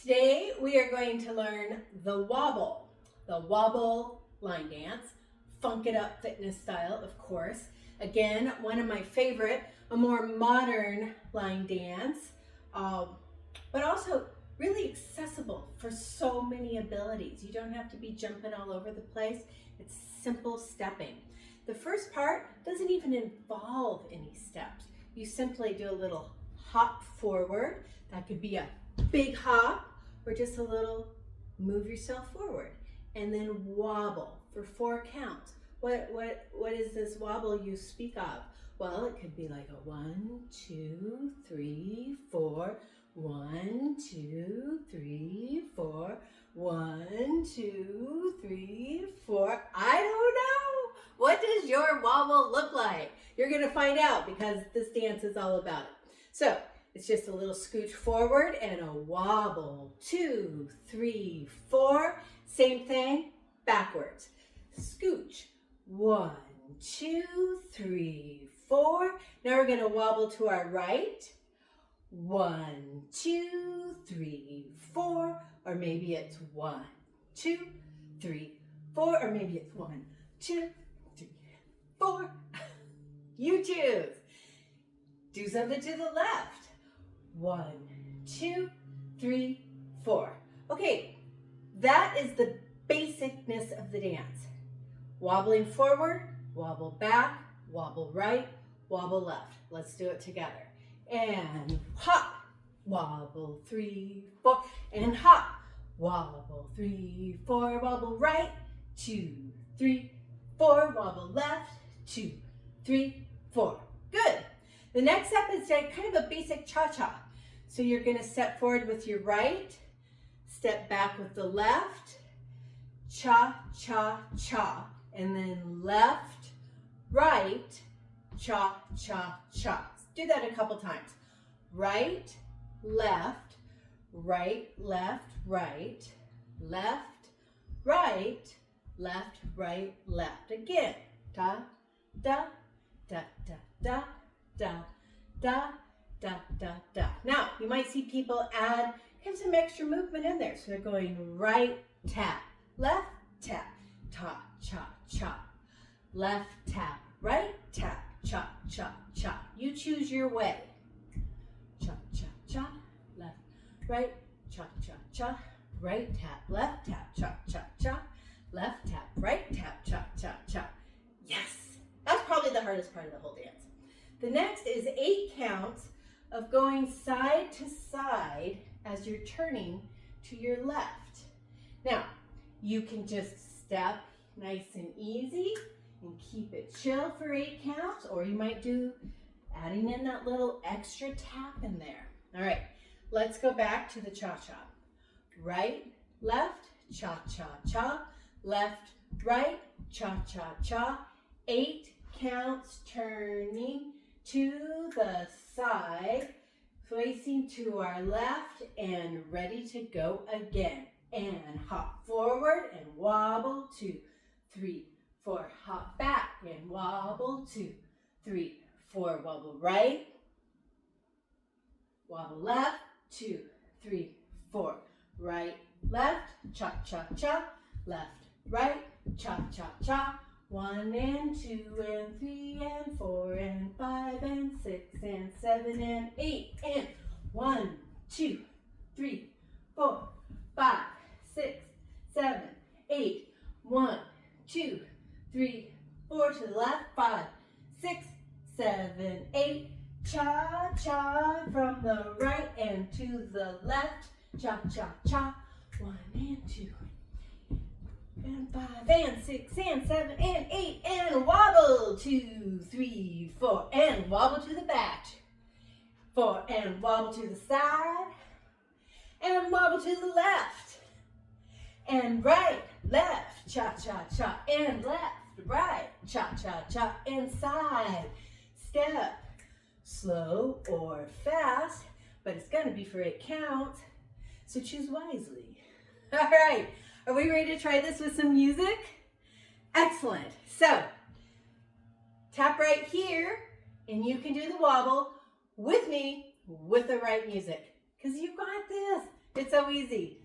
Today we are going to learn the Wobble Line Dance, Funk It Up fitness style, of course. Again, one of my favorite, a more modern line dance, but also really accessible for so many abilities. You don't have to be jumping all over the place. It's simple stepping. The first part doesn't even involve any steps. You simply do a little hop forward. That could be a big hop or just a little move yourself forward, and then wobble for 4 counts. What is this wobble you speak of? Well, it could be like a 1, 2, 3, 4. 1, 2, 3, 4. 1, 2, 3, 4. I don't know. What does your wobble look like? You're gonna find out because this dance is all about it. So it's just a little scooch forward and a wobble. 2, 3, 4. Same thing, backwards. Scooch. 1, 2, 3, 4. Now we're gonna wobble to our right. 1, 2, 3, 4. Or maybe it's 1, 2, 3, 4. Or maybe it's 1, 2, 3, 4. You choose. Do something to the left. 1, 2, 3, 4. Okay, that is the basicness of the dance. Wobbling forward, wobble back, wobble right, wobble left. Let's do it together. And hop, wobble 3, 4, and hop, wobble 3, 4, wobble right, 2, 3, 4, wobble left, 2, 3, 4. Good. The next step is kind of a basic cha-cha. So you're going to step forward with your right, step back with the left, cha-cha-cha, and then left, right, cha-cha-cha. Do that a couple times. Right, left, right, left, right, left, right, left, right, left. Again. Da, da, da, da, da, da, da, da, da, da. Now, you might see people have some extra movement in there. So they're going right tap, left tap, ta, cha, cha. Left tap, right tap, cha, cha, cha. You choose your way. Cha, cha, cha, left, right, cha, cha, cha. Right tap, left tap, cha, cha, cha. Left tap, right tap, cha, cha, cha. Yes! That's probably the hardest part of the whole dance. The next is 8 counts of going side to side as you're turning to your left. Now, you can just step nice and easy and keep it chill for 8 counts, or you might do adding in that little extra tap in there. All right, let's go back to the cha-cha. Right, left, cha-cha-cha. Left, right, cha-cha-cha. 8 counts turning to the side, facing to our left and ready to go again. And hop forward and wobble 2, 3, 4. Hop back and wobble 2, 3, 4. Wobble right, wobble left, 2, 3, 4. Right, left, cha-cha-cha. Left, right, cha-cha-cha. 1 and 2 and 3 and 4 and 5 and 6 and 7 and 8 and 1, 2, 3, 4, 5, 6, 7, 8. 1, 2, 3, 4 to the left. 5, 6, 7, 8. Cha-cha from the right and to the left. Cha-cha-cha. 1 and 2 and 5 and 6 and 7 and 8 and wobble 2, 3, 4 and wobble to the back. 4 and wobble to the side and wobble to the left and right, left, cha-cha-cha, and left, right, cha-cha-cha, and side. Step, slow or fast, but it's going to be for 8 counts, so choose wisely. All right, are we ready to try this with some music? Excellent. So, tap right here, and you can do the wobble with me with the right music, because you got this. It's so easy.